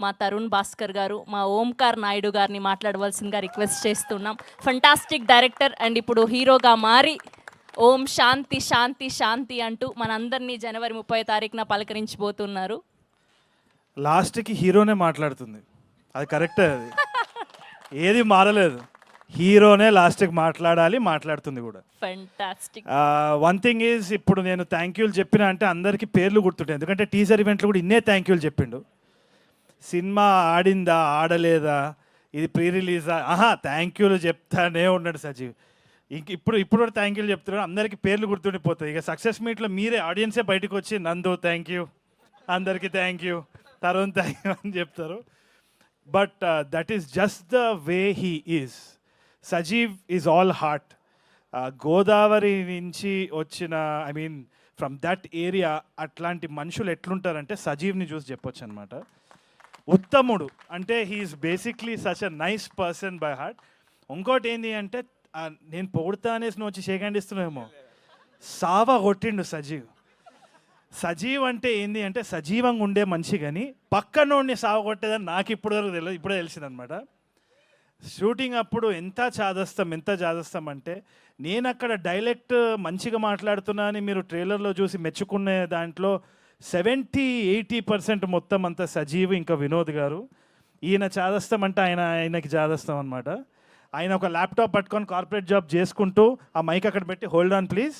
మా తరుణ్ భాస్కర్ గారు, మా ఓంకార్ నాయుడు గారిని మాట్లాడవలసిందిగా రిక్వెస్ట్ చేస్తున్నాం. ఫంటాస్టిక్ డైరెక్టర్ అండ్ ఇప్పుడు హీరోగా మారి ఓం శాంతి శాంతి శాంతి అంటూ మనందరినీ జనవరి 30 తారీఖున పలకరించబోతున్నారు. లాస్ట్కి హీరోనే మాట్లాడుతుంది, అది కరెక్టే. అది ఏది మారలేదు, హీరోనే లాస్ట్కి మాట్లాడాలి, మాట్లాడుతుంది కూడా. ఫంటాస్టిక్. వన్ థింగ్ ఈజ్, ఇప్పుడు నేను థ్యాంక్ యూలు చెప్పిన అంటే అందరికీ పేర్లు గుర్తుంటాయి, ఎందుకంటే టీజర్ ఈవెంట్లో కూడా ఇన్నే థ్యాంక్ యూలు చెప్పిండు. సినిమా ఆడిందా ఆడలేదా, ఇది ప్రీ రిలీజా, థ్యాంక్ యూలు చెప్తానే ఉన్నాడు సజీవ్. ఇప్పుడు కూడా థ్యాంక్ యూలు చెప్తున్నాడు, అందరికీ పేర్లు గుర్తుండిపోతాయి. ఇక సక్సెస్ మీట్లో మీరే ఆడియన్సే బయటకు వచ్చి నందు థ్యాంక్ యూ, అందరికీ thank you, Tarun thank you అని చెప్తారు. But that is just the way he is. Sajeev is all heart. Godavari నుంచి వచ్చిన, I mean from that area, అట్లాంటి మనుషులు ఎట్లుంటారంటే సజీవ్ని చూసి చెప్పొచ్చు అనమాట. ఉత్తముడు అంటే he is basically such a nice person by heart. ఇంకోటి ఏంటి అంటే, నేను పొగుడుతా అనేసి నువ్వు వచ్చి షేక్ ఇస్తున్నావేమో, సావా కొట్టిండు సజీవ్. సజీవ్ అంటే ఏంది అంటే సజీవంగా ఉండే మనిషి, కానీ పక్కనోడిని సావ కొట్టేదని నాకు ఇప్పటి వరకు తెలియదు, ఇప్పుడే తెలిసిందనమాట. షూటింగ్ అప్పుడు ఎంత చాదస్తాం అంటే, నేను అక్కడ డైలెక్ట్ మంచిగా మాట్లాడుతున్నా అని మీరు ట్రైలర్లో చూసి మెచ్చుకునే దాంట్లో 70-80% మొత్తం అంతా సజీవ్ ఇంకా వినోద్ గారు. ఈయన చాదస్తాం అంటే ఆయనకి చాదస్తాం అనమాట. ఆయన ఒక ల్యాప్టాప్ పట్టుకొని కార్పొరేట్ జాబ్ చేసుకుంటూ ఆ మైక్ అక్కడ పెట్టి హోల్డ్ ఆన్ ప్లీజ్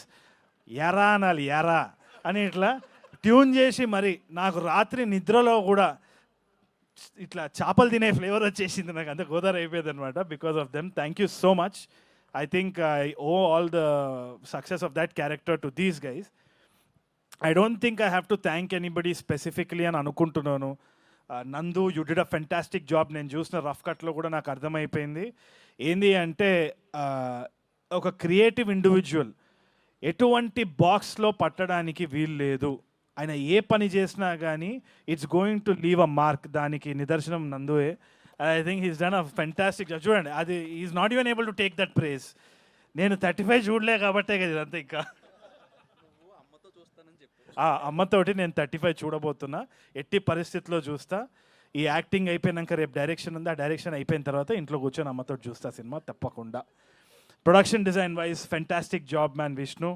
ఎరా అనాలి, ఎరా అని ఇట్లా ట్యూన్ చేసి, మరి నాకు రాత్రి నిద్రలో కూడా ఇట్లా చేపలు తినే ఫ్లేవర్ వచ్చేసింది, నాకు అంత గోదావరి అయిపోయింది అనమాట because of them. Thank you so much. I think I owe all the success of that character to these guys. I don't think I have to thank anybody specifically అని అనుకుంటున్నాను. Nandu, you did a fantastic job. నేను చూసిన rough కట్లో కూడా నాకు అర్థమైపోయింది ఏంది అంటే, ఒక క్రియేటివ్ ఇండివిజువల్ ఎటువంటి బాక్స్లో పట్టడానికి వీలు లేదు. ఆయన ఏ పని చేసినా కానీ it's going to leave a mark. దానికి నిదర్శనం నందువే. I think he's done a fantastic job. చూడండి, అది is not even able to take that prize. నేను 35 చూడలే కాబట్టే కదా ఇదంతా. ఇంకా అమ్మతోటి నేను 35 చూడబోతున్నా, ఎట్టి పరిస్థితిలో చూస్తా. ఈ యాక్టింగ్ అయిపోయినాక రేపు డైరెక్షన్ ఉంది, ఆ డైరెక్షన్ అయిపోయిన తర్వాత ఇంట్లో కూర్చొని అమ్మతో చూస్తా సినిమా తప్పకుండా. Production design wise fantastic job man Vishnu.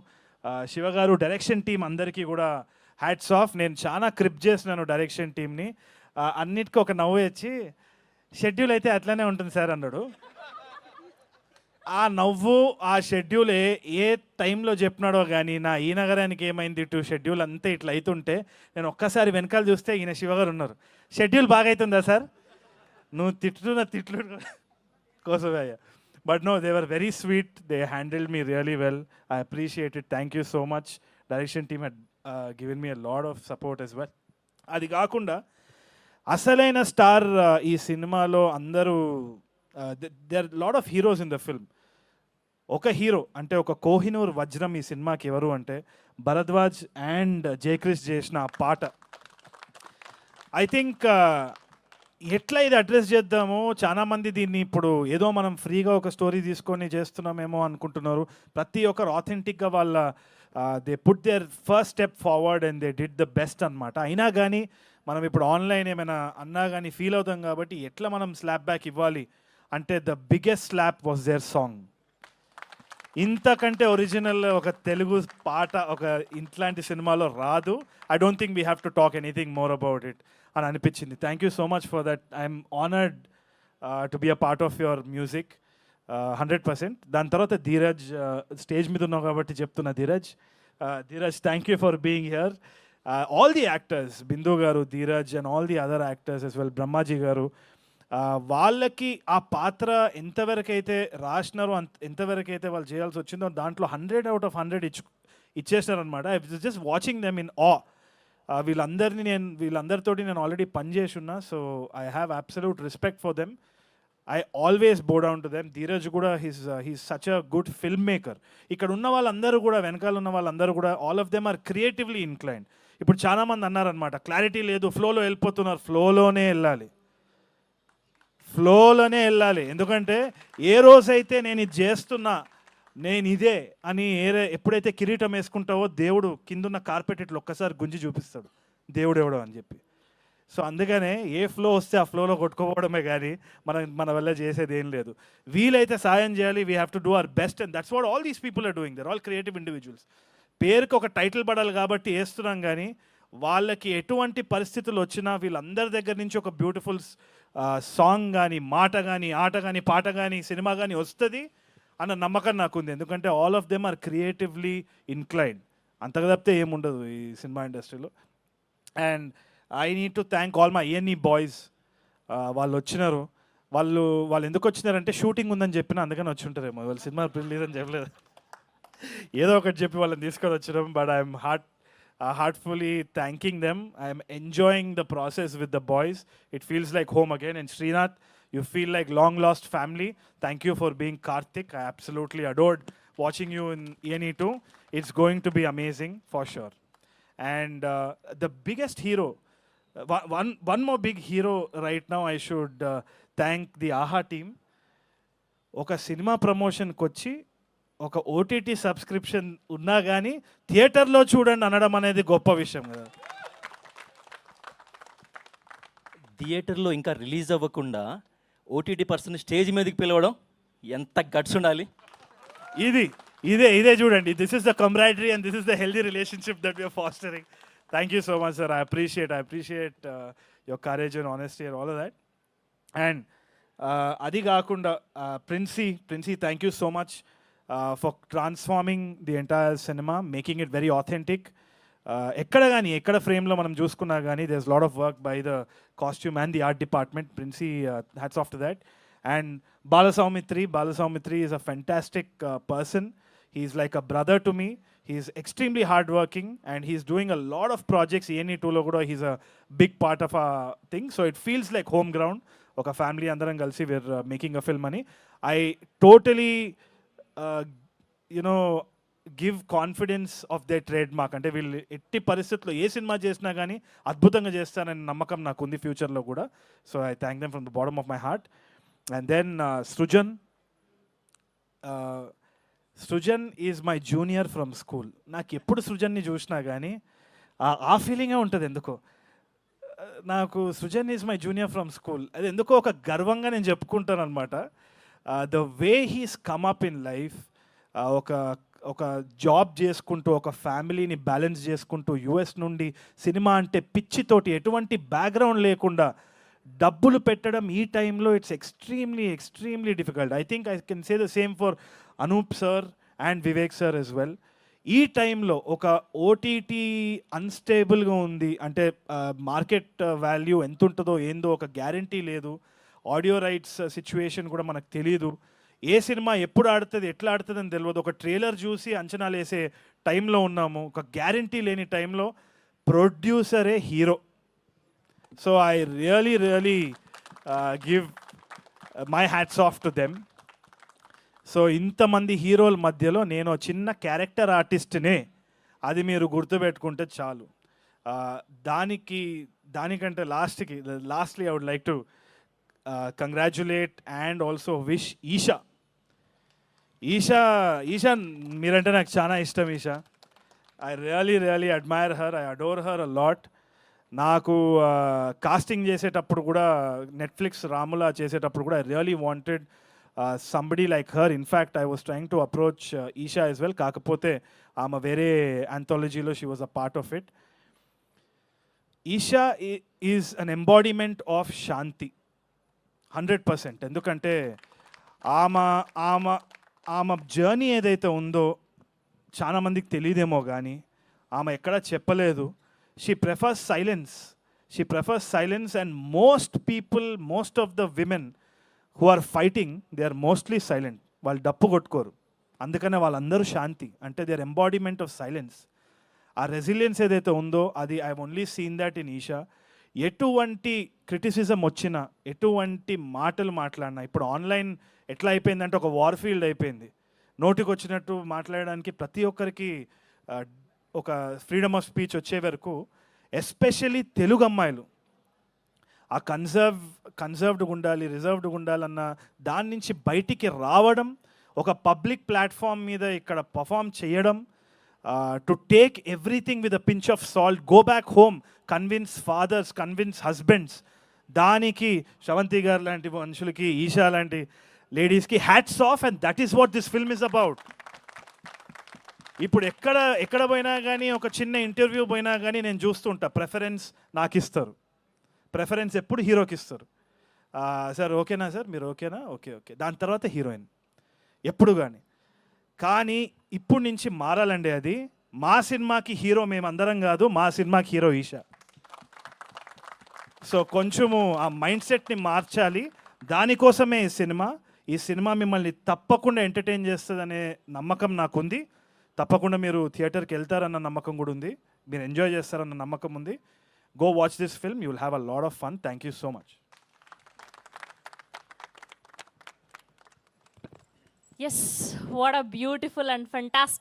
Shiva గారు, డైరెక్షన్ టీం అందరికీ కూడా హ్యాట్స్ ఆఫ్. నేను చాలా క్రిప్ చేసినాను డైరెక్షన్ టీంని. అన్నిటికీ ఒక నవ్వు వచ్చి, షెడ్యూల్ అయితే అట్లనే ఉంటుంది సార్ అన్నాడు. ఆ నవ్వు, ఆ షెడ్యూల్ ఏ టైంలో చెప్పినాడో కానీ, నా ఈ నగరానికి ఏమైంది టు షెడ్యూల్ అంతా ఇట్లా అవుతుంటే, నేను ఒక్కసారి వెనకాల చూస్తే ఈయన శివగారు ఉన్నారు. షెడ్యూల్ బాగా అవుతుందా సార్? నువ్వు తిట్టున్న తిట్లు కోసమే అయ్యా. But no, they were very sweet, they handled me really well. I appreciate it. Thank you so much. Direction team had given me a lot of support as well. అది కాకుండా అసలైన star ఈ సినిమాలో అందరూ, they are lot of heroes in the film. ఒక hero అంటే ఒక కోహినూర్ వజ్రం ఈ సినిమాకి ఎవరు అంటే భరద్వాజ్ అండ్ జయక్రిష్ చేసిన ఆ పాట. ఐ థింక్ ఎట్లా ఇది అడ్రస్ చేద్దాము, చాలామంది దీన్ని ఇప్పుడు ఏదో మనం ఫ్రీగా ఒక స్టోరీ తీసుకొని చేస్తున్నామేమో అనుకుంటున్నారు. ప్రతి ఒక్కరు ఆథెంటిక్గా వాళ్ళ they put their first step forward and they did the best అనమాట. అయినా కానీ మనం ఇప్పుడు ఆన్లైన్ ఏమైనా అన్నా కానీ ఫీల్ అవుతాం కాబట్టి, ఎట్లా మనం స్లాప్ బ్యాక్ ఇవ్వాలి అంటే the biggest slap was there song. ఇంతకంటే ఒరిజినల్ ఒక తెలుగు పాట ఒక ఇట్లాంటి సినిమాలో రాదు. I don't think we have to talk anything more about it అని అనిపించింది. Thank you so much for that. I'm honoured to be a part of your music 100%. దాని తర్వాత ధీరజ్, స్టేజ్ మీద ఉన్నావు కాబట్టి చెప్తున్నా, Dheeraj thank you for being here. All the actors, Bindu garu, Dheeraj and all the other actors as well, Brahmaji గారు, వాళ్ళకి ఆ పాత్ర ఎంతవరకైతే రాసినారో ఎంతవరకైతే వాళ్ళు చేయాల్సి వచ్చిందో దాంట్లో 100/100 ఇచ్చేసినారనమాట. I was just watching them in ah. వీళ్ళందరితోటి నేను ఆల్రెడీ పనిచేసి ఉన్నా, so I have absolute respect for them. I always bow down to them. Dheeraj కూడా he's such a good film maker. ఇక్కడ ఉన్న వాళ్ళందరూ కూడా, వెనకాల ఉన్న వాళ్ళందరూ కూడా, all of them are creatively inclined. ఇప్పుడు చాలామంది అన్నారనమాట, క్లారిటీ లేదు, ఫ్లోలో వెళ్ళిపోతున్నారు. ఫ్లోలోనే వెళ్ళాలి. ఎందుకంటే ఏ రోజైతే నేను ఇది చేస్తున్నా, నేను ఇదే అని ఎప్పుడైతే కిరీటం వేసుకుంటావో, దేవుడు కిందున్న కార్పెట్ ఇట్లా ఒక్కసారి గుంజి చూపిస్తాడు దేవుడు ఎవడో అని చెప్పి. సో అందుకనే ఏ ఫ్లో వస్తే ఆ ఫ్లోలో కొట్టుకోవడమే కానీ మన వల్ల చేసేది ఏం లేదు. వీలైతే సాయం చేయాలి, we have to do our best, and that's what all these people are doing. They're all creative individuals. పేరుకి ఒక టైటిల్ పడాలి కాబట్టి వేస్తున్నాం, కానీ వాళ్ళకి ఎటువంటి పరిస్థితులు వచ్చినా వీళ్ళందరి దగ్గర నుంచి ఒక బ్యూటిఫుల్ సాంగ్ కానీ, మాట కానీ, ఆట కానీ, పాట కానీ, సినిమా కానీ వస్తుంది అన్న నమ్మకం నాకుంది. ఎందుకంటే all of them are creatively inclined. అంతగా తప్పితే ఏముండదు ఈ సినిమా ఇండస్ట్రీలో. And I need to thank all my ENE boys. వాళ్ళు వచ్చినారు. వాళ్ళు ఎందుకు వచ్చినారంటే షూటింగ్ ఉందని చెప్పిన అందుకని వచ్చి ఉంటారేమో. వాళ్ళు సినిమా రిలీజ్ అని చెప్పలేదు, ఏదో ఒకటి చెప్పి వాళ్ళని తీసుకొని వచ్చినాం. But I'm heartfully thanking them. I am enjoying the process with the boys. It feels like home again. And Srinath, you feel like long lost family. Thank you for being Karthik. I absolutely adored watching you in ENE 2. It's going to be amazing for sure. And the biggest hero, one more big hero right now, I should thank the AHA team. ఒక cinema ప్రమోషన్కి వచ్చి ఒక OTT subscription ఉన్నా కానీ థియేటర్లో చూడండి అనడం అనేది గొప్ప విషయం కదా. థియేటర్లో ఇంకా రిలీజ్ అవ్వకుండా OTT పర్సన్ స్టేజ్ మీదకి పిలవడం ఎంత గట్స్ ఉండాలి. ఇదే చూడండి. This is the camaraderie and this is the healthy relationship that we are fostering. Thank you so much, sir. I appreciate your courage and honesty and all of that. And అది కాకుండా princi, thank you so much for transforming the entire cinema, making it very authentic. ఎక్కడ ఫ్రేమ్లో మనం చూసుకున్నా కానీ there's a lot of work by the costume and the art department. Princey, hats off to that. And Balasaumitri is a fantastic person. He's like a brother to me. He's extremely hardworking and he's doing a lot of projects. ENE 2lo kuda he's a big part of our thing. So it feels like home ground. Oka family andaram kalsi we're making a film ani. I totally give confidence of they trade mark. అంటే వీళ్ళు ఎట్టి పరిస్థితుల్లో ఏ cinema చేసినా కానీ అద్భుతంగా చేస్తానని నమ్మకం నాకు ఉంది ఫ్యూచర్లో కూడా. So I thank them from the bottom of my heart. And then Srujan is my junior from school. నాకు ఎప్పుడు సృజన్ని చూసినా కానీ ఆ ఫీలింగే ఉంటుంది ఎందుకో. నాకు Srujan is my junior from school, అది ఎందుకో ఒక గర్వంగా నేను చెప్పుకుంటాను అనమాట. The way he's come up in life, ఒక జాబ్ చేసుకుంటూ ఒక ఫ్యామిలీని బ్యాలెన్స్ చేసుకుంటూ US నుండి సినిమా అంటే పిచ్చితోటి ఎటువంటి బ్యాక్గ్రౌండ్ లేకుండా డబ్బులు పెట్టడం ఈ టైంలో it's extremely difficult. I think I can say the same for Anoop sir and Vivek sir as well. ఈ టైంలో ఒక OTT అన్స్టేబుల్గా ఉంది అంటే మార్కెట్ వాల్యూ ఎంత ఉంటుందో ఏందో ఒక గ్యారంటీ లేదు. ఆడియో రైట్స్ సిచ్యువేషన్ కూడా మనకు తెలియదు. ఏ సినిమా ఎప్పుడు ఆడుతుంది ఎట్లా ఆడుతుంది అని తెలియదు. ఒక ట్రైలర్ చూసి అంచనాలు వేసే టైంలో ఉన్నాము. ఒక గ్యారంటీ లేని టైంలో ప్రొడ్యూసరే hero. So I really give my hats off to them. So ఇంతమంది హీరోల మధ్యలో నేను చిన్న క్యారెక్టర్ ఆర్టిస్ట్నే, అది మీరు గుర్తుపెట్టుకుంటే చాలు. దానికంటే lastly I would like to congratulate and also wish Eesha మీరంటే నాకు చాలా ఇష్టం. Eesha, I really admire her, I adore her a lot. నాకు కాస్టింగ్ చేసేటప్పుడు కూడా నెట్ఫ్లిక్స్ రాములా చేసేటప్పుడు కూడా I really wanted somebody like her. In fact, I was trying to approach Isha as well. కాకపోతే ఆమె వేరే anthologyలో she was a part of it. Isha is an embodiment of Shanti 100%. ఎందుకంటే ఆమె జర్నీ ఏదైతే ఉందో చాలా మందికి తెలియదేమో కానీ ఆమె ఎక్కడా చెప్పలేదు. She prefers silence and most of the women who are fighting, they are mostly silent. వాళ్ళు డప్పు కొట్టుకోరు, అందుకనే వాళ్ళందరూ శాంతి. అంటే they are embodiment of silence. ఆ రెసిలియన్స్ ఏదైతే ఉందో అది I only seen that in Eesha. ఎటువంటి క్రిటిసిజం వచ్చినా, ఎటువంటి మాటలు మాట్లాడినా, ఇప్పుడు ఆన్లైన్ ఎట్లా అయిపోయిందంటే ఒక వార్ ఫీల్డ్ అయిపోయింది. నోటికి వచ్చినట్టు మాట్లాడడానికి ప్రతి ఒక్కరికి ఒక ఫ్రీడమ్ ఆఫ్ స్పీచ్ వచ్చే వరకు, ఎస్పెషల్లీ తెలుగు అమ్మాయిలు ఆ కన్సర్వ్డ్గా ఉండాలి, రిజర్వ్డ్గా ఉండాలన్న దాని నుంచి బయటికి రావడం, ఒక పబ్లిక్ ప్లాట్ఫామ్ మీద ఇక్కడ పర్ఫామ్ చేయడం, to take everything with a pinch of salt, go back home, convince fathers, convince husbands. దానికి శ్రవంతి గారు లాంటి మనుషులకి, ఈషా లాంటి లేడీస్కి hats off, and that is what this film is about. ఇప్పుడు ఎక్కడ పోయినా కానీ, ఒక చిన్న ఇంటర్వ్యూ పోయినా కానీ నేను చూస్తుంటా, ప్రెఫరెన్స్ నాకు ఇస్తారు. ప్రెఫరెన్స్ ఎప్పుడు హీరోకి ఇస్తారు. సార్ ఓకేనా, సార్ మీరు ఓకేనా, ఓకే ఓకే, దాని తర్వాత హీరోయిన్ ఎప్పుడు కానీ ఇప్పుడు నుంచి మారాలండి అది. మా సినిమాకి హీరో మేమందరం కాదు, మా సినిమాకి హీరో ఈషా. సో కొంచెము ఆ మైండ్ సెట్ని మార్చాలి. దానికోసమే ఈ సినిమా మిమ్మల్ని తప్పకుండా ఎంటర్టైన్ చేస్తుందనే నమ్మకం నాకుంది. తప్పకుండా మీరు థియేటర్కి వెళ్తారన్న నమ్మకం కూడా ఉంది. మీరు ఎంజాయ్ చేస్తారన్న నమ్మకం ఉంది. Go watch this film, you will have a lot of fun. Thank you so much. Yes, what a beautiful and fantastic